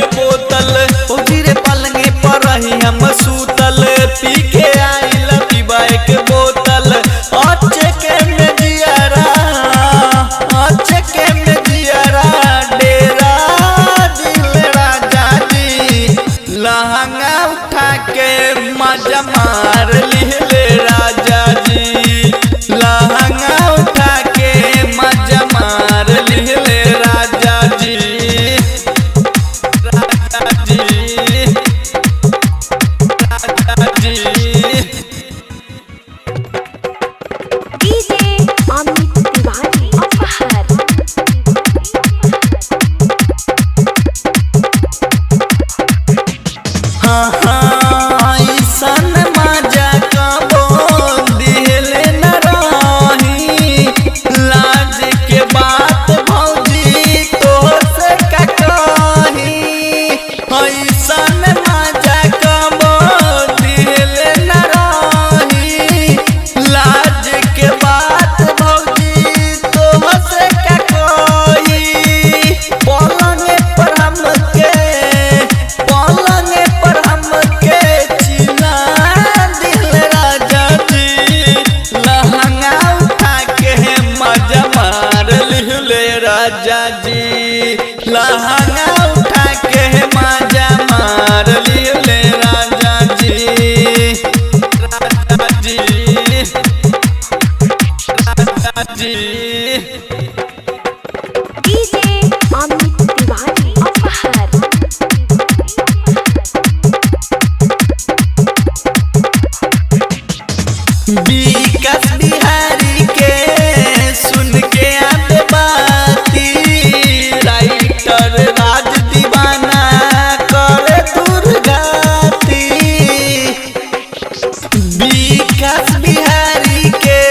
के बोतल फौजी रे पलंगे पर रही हम सूतल पी के आइल पीबा एक बोतल अच्छे के में जियारा डेरा दिल राजा जी लहंगा उठा के मजा मार लिहले राजा जी लहंगा उठा के मजा मार लिहले राजा जी राजा जी राजा जी डीजे अमित तिवारी अपहर हाँ हाँ ऐसन मजा कबो दिहले न रही लाज के बात भौजी तोहसे का कही ऐसन मजा कबो दिहले न रही लाज के बात भौजी तोहसे का कही पलंगे पर हमके चिल्ला दिल राजा जी लहंगा उठा के मजा मार लिहले राजा जी लहंगा उठा के मजा मार लिहले राजा जी राजा जी राजा जी डीजे अमित तिवारी अपहर विकास बिहारी के सुन के आते बाती राइटर राज दीवाना करे दुर्गाती विकास बिहारी के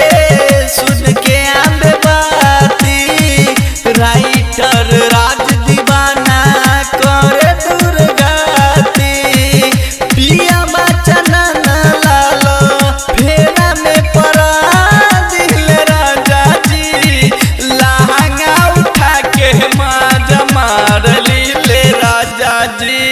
सुन के आते बाती राइटर राज दीवाना करे दुर्गाती पिया बचन लालो फेरा में परा दिल राजा जी लहंगा उठा के मजा मार लिहले राजा जी